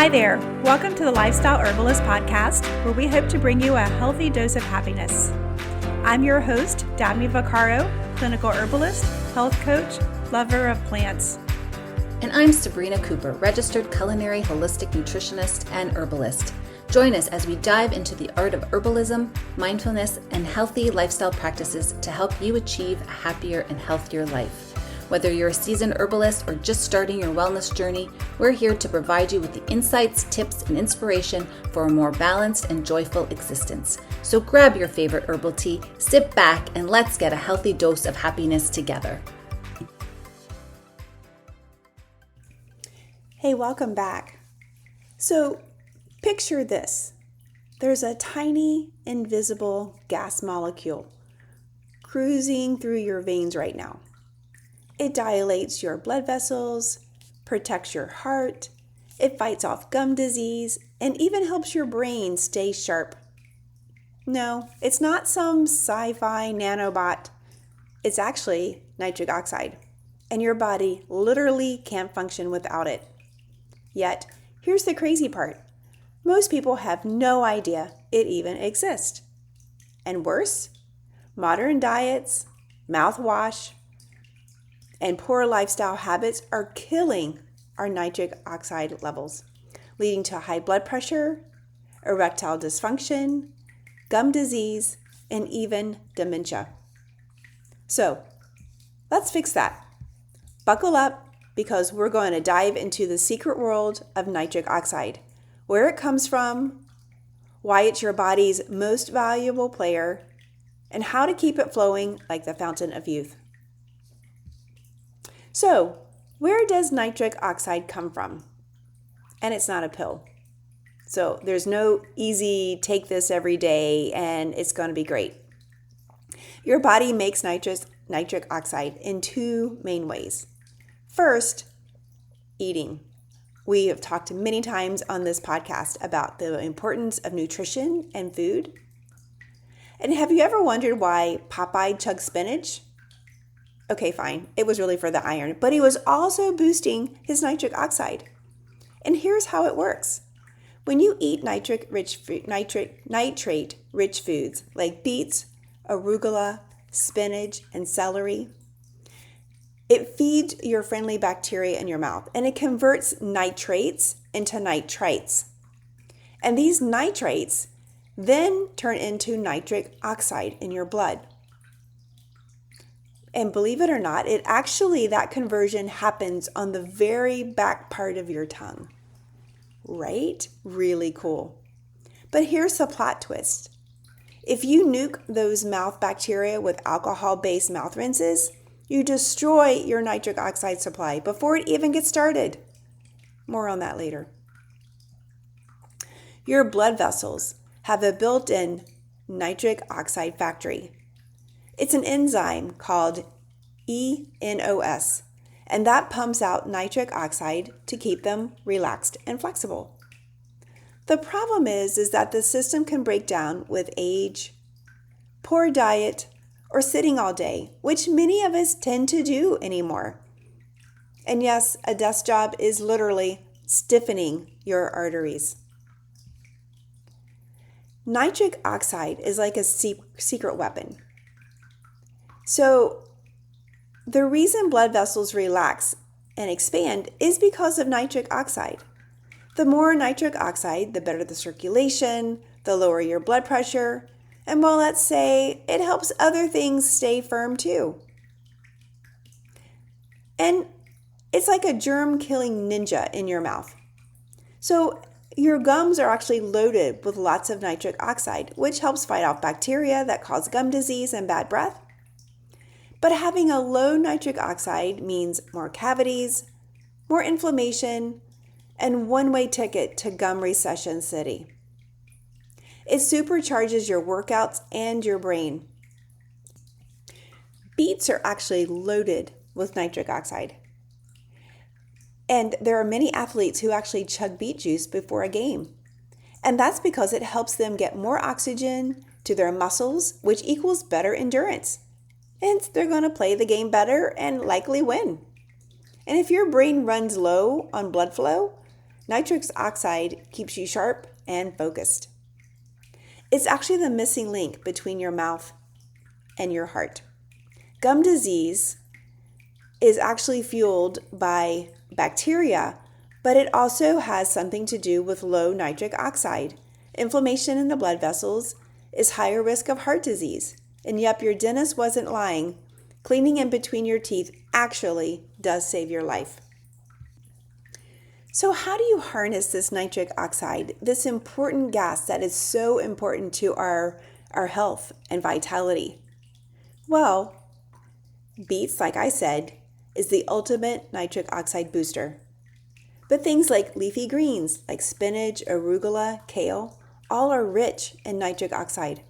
Hi there. Welcome to the Lifestyle Herbalist Podcast, where we hope to bring you a healthy dose of happiness. I'm your host, Dabney Vaccaro, clinical herbalist, health coach, lover of plants. And I'm Sabrina Cooper, registered culinary holistic nutritionist and herbalist. Join us as we dive into the art of herbalism, mindfulness, and healthy lifestyle practices to help you achieve a happier and healthier life. Whether you're a seasoned herbalist or just starting your wellness journey, we're here to provide you with the insights, tips, and inspiration for a more balanced and joyful existence. So grab your favorite herbal tea, sit back, and let's get a healthy dose of happiness together. Hey, welcome back. So picture this. There's a tiny, invisible gas molecule cruising through your veins right now. It dilates your blood vessels, protects your heart, it fights off gum disease, and even helps your brain stay sharp. No, it's not some sci-fi nanobot. It's actually nitric oxide, and your body literally can't function without it. Yet, here's the crazy part. Most people have no idea it even exists. And worse, modern diets, mouthwash, and poor lifestyle habits are killing our nitric oxide levels, leading to high blood pressure, erectile dysfunction, gum disease, and even dementia. So, let's fix that. Buckle up, because we're going to dive into the secret world of nitric oxide, where it comes from, why it's your body's most valuable player, and how to keep it flowing like the fountain of youth. So, where does nitric oxide come from? And it's not a pill. So, there's no easy take this every day and it's going to be great. Your body makes nitric oxide in two main ways. First, eating. We have talked many times on this podcast about the importance of nutrition and food. And have you ever wondered why Popeye chugged spinach? Okay, fine. It was really for the iron, but he was also boosting his nitric oxide. And here's how it works. When you eat nitrate-rich foods like beets, arugula, spinach, and celery, it feeds your friendly bacteria in your mouth, and it converts nitrates into nitrites. And these nitrates then turn into nitric oxide in your blood. And believe it or not, that conversion happens on the very back part of your tongue. Right? Really cool. But here's the plot twist. If you nuke those mouth bacteria with alcohol-based mouth rinses, you destroy your nitric oxide supply before it even gets started. More on that later. Your blood vessels have a built-in nitric oxide factory. It's an enzyme called ENOS, and that pumps out nitric oxide to keep them relaxed and flexible. The problem is that the system can break down with age, poor diet, or sitting all day, which many of us tend to do anymore. And yes, a desk job is literally stiffening your arteries. Nitric oxide is like a secret weapon. So, the reason blood vessels relax and expand is because of nitric oxide. The more nitric oxide, the better the circulation, the lower your blood pressure, and well, let's say it helps other things stay firm too. And it's like a germ-killing ninja in your mouth. So, your gums are actually loaded with lots of nitric oxide, which helps fight off bacteria that cause gum disease and bad breath. But having a low nitric oxide means more cavities, more inflammation, and one-way ticket to gum recession city. It supercharges your workouts and your brain. Beets are actually loaded with nitric oxide. And there are many athletes who actually chug beet juice before a game. And that's because it helps them get more oxygen to their muscles, which equals better endurance. And they're going to play the game better and likely win. And if your brain runs low on blood flow, Nitric oxide keeps you sharp and focused. It's actually the missing link between your mouth and your heart. Gum disease is actually fueled by bacteria, but it also has something to do with low nitric oxide. Inflammation in the blood vessels is higher risk of heart disease. And yep, your dentist wasn't lying. Cleaning in between your teeth actually does save your life. So how do you harness this nitric oxide, this important gas that is so important to our health and vitality? Well, beets, like I said, is the ultimate nitric oxide booster. But things like leafy greens, like spinach, arugula, kale, all are rich in nitric oxide.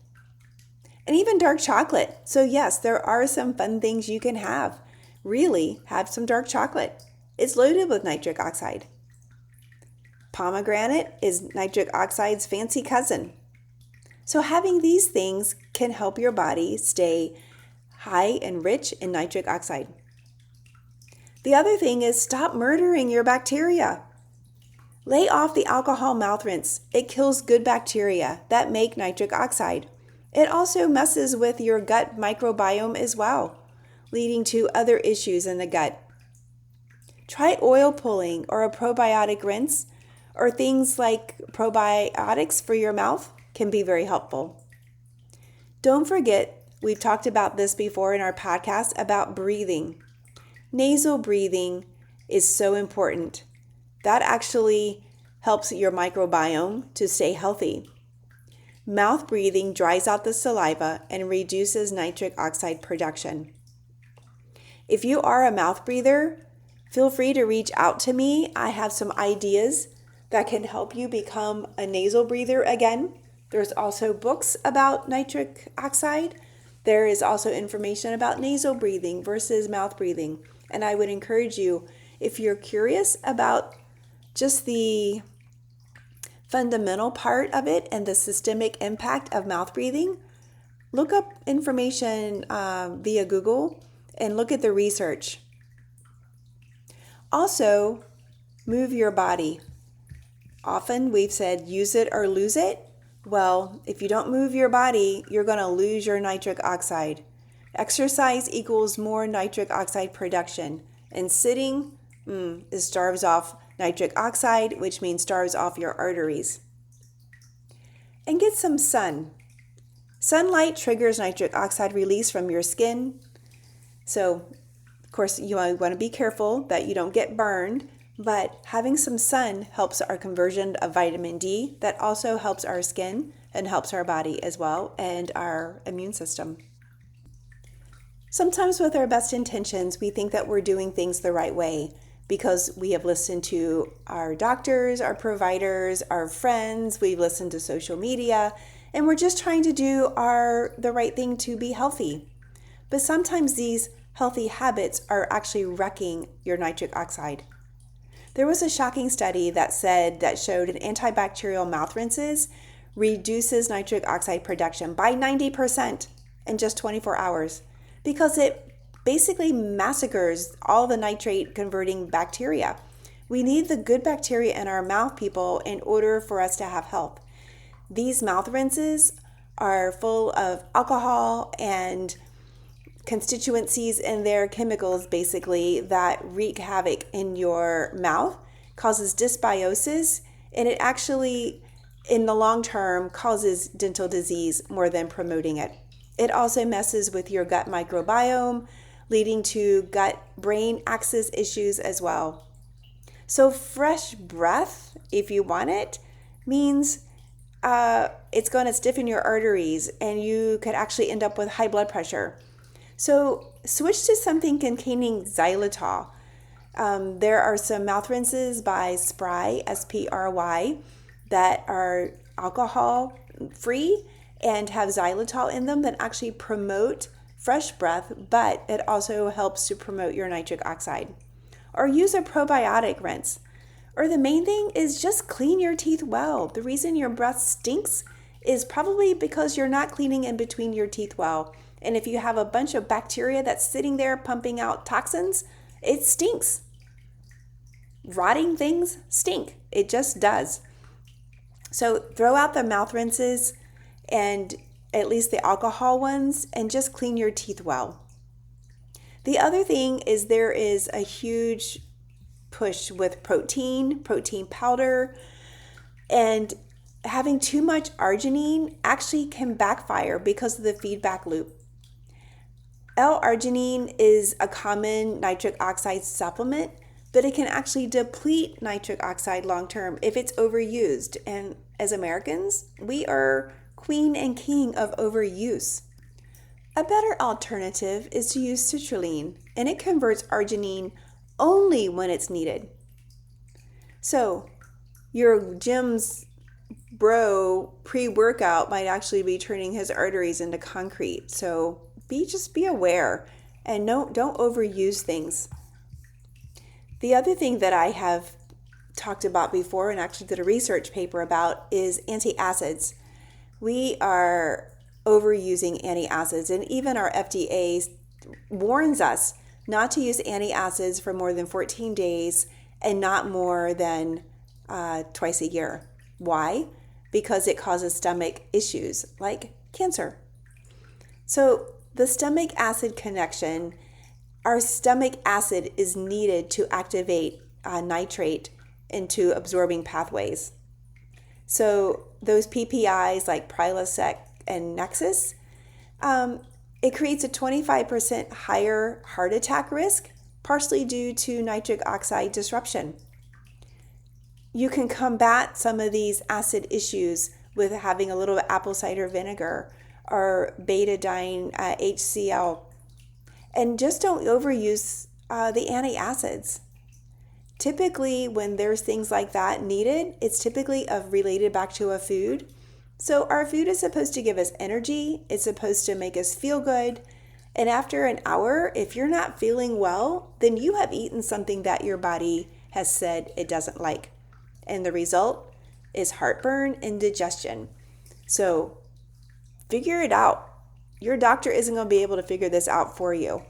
And even dark chocolate. So yes, there are some fun things you can have. Really, have some dark chocolate. It's loaded with nitric oxide. Pomegranate is nitric oxide's fancy cousin. So having these things can help your body stay high and rich in nitric oxide. The other thing is stop murdering your bacteria. Lay off the alcohol mouth rinse. It kills good bacteria that make nitric oxide. It also messes with your gut microbiome as well, leading to other issues in the gut. Try oil pulling or a probiotic rinse, or things like probiotics for your mouth can be very helpful. Don't forget, we've talked about this before in our podcast about breathing. Nasal breathing is so important. That actually helps your microbiome to stay healthy. Mouth breathing dries out the saliva and reduces nitric oxide production. If you are a mouth breather, feel free to reach out to me. I have some ideas that can help you become a nasal breather again. There's also books about nitric oxide. There is also information about nasal breathing versus mouth breathing. And I would encourage you, if you're curious about just the fundamental part of it and the systemic impact of mouth breathing, look up information via Google and look at the research. Also, move your body. Often we've said use it or lose it. Well, if you don't move your body, you're going to lose your nitric oxide. Exercise equals more nitric oxide production, and sitting starves off nitric oxide, which means starves off your arteries. And get some sun. Sunlight triggers nitric oxide release from your skin. So, of course, you want to be careful that you don't get burned, but having some sun helps our conversion of vitamin D. That also helps our skin and helps our body as well and our immune system. Sometimes with our best intentions, we think that we're doing things the right way because we have listened to our doctors, our providers, our friends, we've listened to social media, and we're just trying to do the right thing to be healthy. But sometimes these healthy habits are actually wrecking your nitric oxide. There was a shocking study that showed an antibacterial mouth rinses reduces nitric oxide production by 90% in just 24 hours because it basically massacres all the nitrate converting bacteria. We need the good bacteria in our mouth, people, in order for us to have health. These mouth rinses are full of alcohol and constituencies in their chemicals basically that wreak havoc in your mouth, causes dysbiosis, and it actually in the long term causes dental disease more than promoting it. It also messes with your gut microbiome, leading to gut-brain axis issues as well. So fresh breath, if you want it, means it's going to stiffen your arteries and you could actually end up with high blood pressure. So switch to something containing xylitol. There are some mouth rinses by Spry, S-P-R-Y, that are alcohol free and have xylitol in them that actually promote fresh breath, but it also helps to promote your nitric oxide. Or use a probiotic rinse. Or the main thing is just clean your teeth well. The reason your breath stinks is probably because you're not cleaning in between your teeth well. And if you have a bunch of bacteria that's sitting there pumping out toxins, it stinks. rotting things stink. It just does. So throw out the mouth rinses and at least the alcohol ones, and just clean your teeth well. The other thing is there is a huge push with protein powder, and having too much arginine actually can backfire because of the feedback loop. L-arginine is a common nitric oxide supplement, but it can actually deplete nitric oxide long term if it's overused. And as Americans, we are queen and king of overuse. A better alternative is to use citrulline, and it converts arginine only when it's needed. So your gym's bro pre-workout might actually be turning his arteries into concrete. So just be aware and don't overuse things. The other thing that I have talked about before and actually did a research paper about is antacids. We are overusing antacids, and even our FDA warns us not to use antacids for more than 14 days and not more than twice a year. Why? Because it causes stomach issues like cancer. So the stomach acid connection, our stomach acid is needed to activate nitrate into absorbing pathways. So those PPIs like Prilosec and Nexus, it creates a 25% higher heart attack risk, partially due to nitric oxide disruption. You can combat some of these acid issues with having a little apple cider vinegar or betadine HCl. And just don't overuse the antacids. Typically, when there's things like that needed, it's typically related back to a food. So our food is supposed to give us energy. It's supposed to make us feel good. And after an hour, if you're not feeling well, then you have eaten something that your body has said it doesn't like. And the result is heartburn and indigestion. So figure it out. Your doctor isn't going to be able to figure this out for you.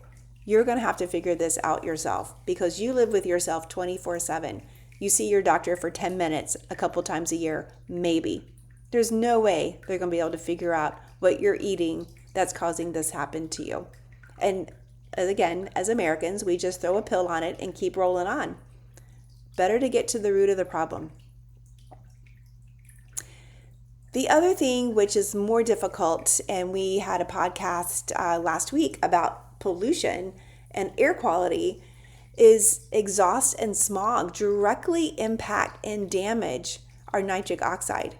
You're going to have to figure this out yourself because you live with yourself 24/7. You see your doctor for 10 minutes a couple times a year, maybe. There's no way they're going to be able to figure out what you're eating that's causing this happen to you. And again, as Americans, we just throw a pill on it and keep rolling on. Better to get to the root of the problem. The other thing, which is more difficult, and we had a podcast last week about pollution and air quality, is exhaust and smog directly impact and damage our nitric oxide.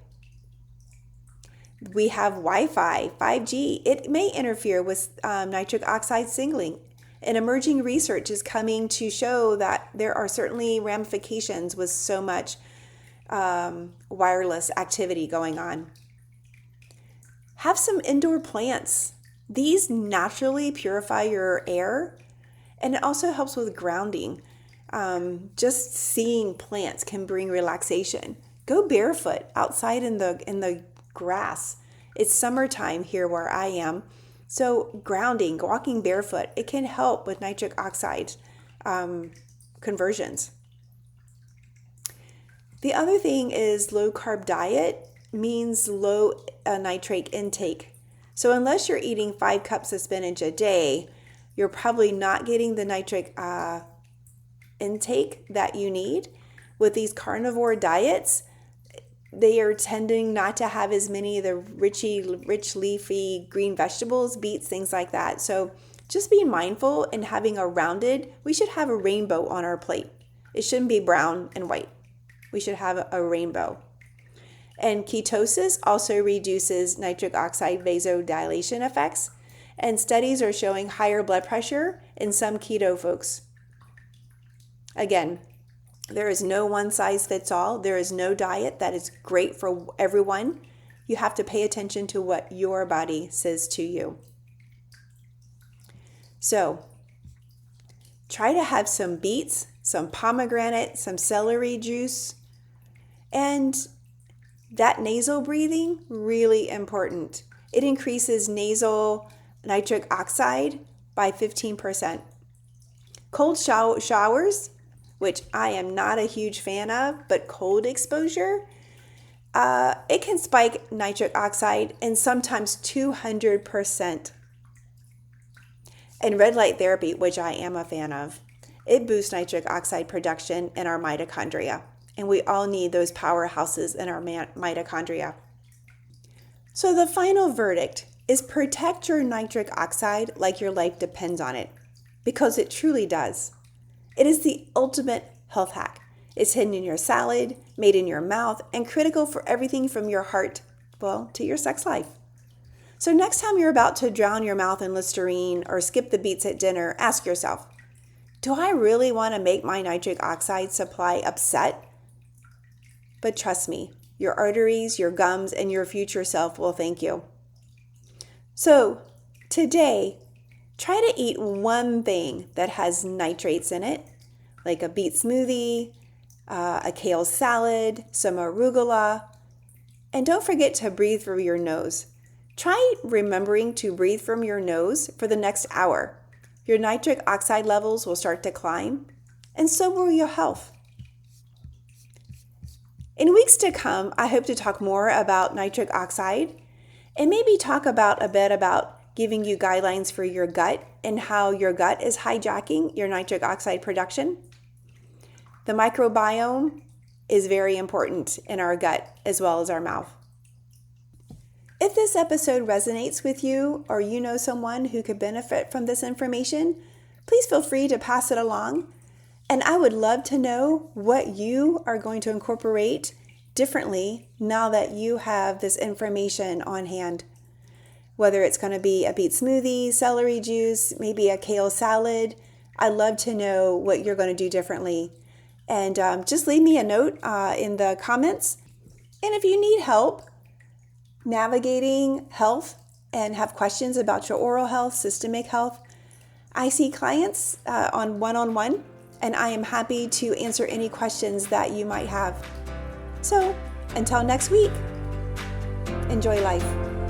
We have Wi-Fi, 5G. It may interfere with nitric oxide signaling. And emerging research is coming to show that there are certainly ramifications with so much wireless activity going on. Have some indoor plants. These naturally purify your air, and it also helps with grounding. Just seeing plants can bring relaxation. Go barefoot outside in the grass. It's summertime here where I am. So grounding, walking barefoot, it can help with nitric oxide conversions. The other thing is low carb diet means low nitrate intake. So unless you're eating 5 cups of spinach a day, you're probably not getting the nitric intake that you need. With these carnivore diets, they are tending not to have as many of the rich leafy green vegetables, beets, things like that. So just be mindful in having we should have a rainbow on our plate. It shouldn't be brown and white. We should have a rainbow. And ketosis also reduces nitric oxide vasodilation effects. And studies are showing higher blood pressure in some keto folks. Again, there is no one size fits all. There is no diet that is great for everyone. You have to pay attention to what your body says to you. So try to have some beets, some pomegranate, some celery juice, and that nasal breathing, really important. It increases nasal nitric oxide by 15%. Cold showers which I am not a huge fan of, but cold exposure, it can spike nitric oxide and sometimes 200%. And red light therapy, which I am a fan of, it boosts nitric oxide production in our mitochondria. And we all need those powerhouses in our mitochondria. So the final verdict is protect your nitric oxide like your life depends on it, because it truly does. It is the ultimate health hack. It's hidden in your salad, made in your mouth, and critical for everything from your heart, to your sex life. So next time you're about to drown your mouth in Listerine or skip the beets at dinner, ask yourself, do I really want to make my nitric oxide supply upset? But trust me, your arteries, your gums, and your future self will thank you. So today, try to eat one thing that has nitrates in it, like a beet smoothie, a kale salad, some arugula, and don't forget to breathe through your nose. Try remembering to breathe from your nose for the next hour. Your nitric oxide levels will start to climb, and so will your health. In weeks to come, I hope to talk more about nitric oxide and maybe talk a bit about giving you guidelines for your gut and how your gut is hijacking your nitric oxide production. The microbiome is very important in our gut as well as our mouth. If this episode resonates with you or you know someone who could benefit from this information, please feel free to pass it along. And I would love to know what you are going to incorporate differently now that you have this information on hand. Whether it's going to be a beet smoothie, celery juice, maybe a kale salad, I'd love to know what you're going to do differently. And just leave me a note in the comments. And if you need help navigating health and have questions about your oral health, systemic health, I see clients on one-on-one, and I am happy to answer any questions that you might have. So until next week, enjoy life.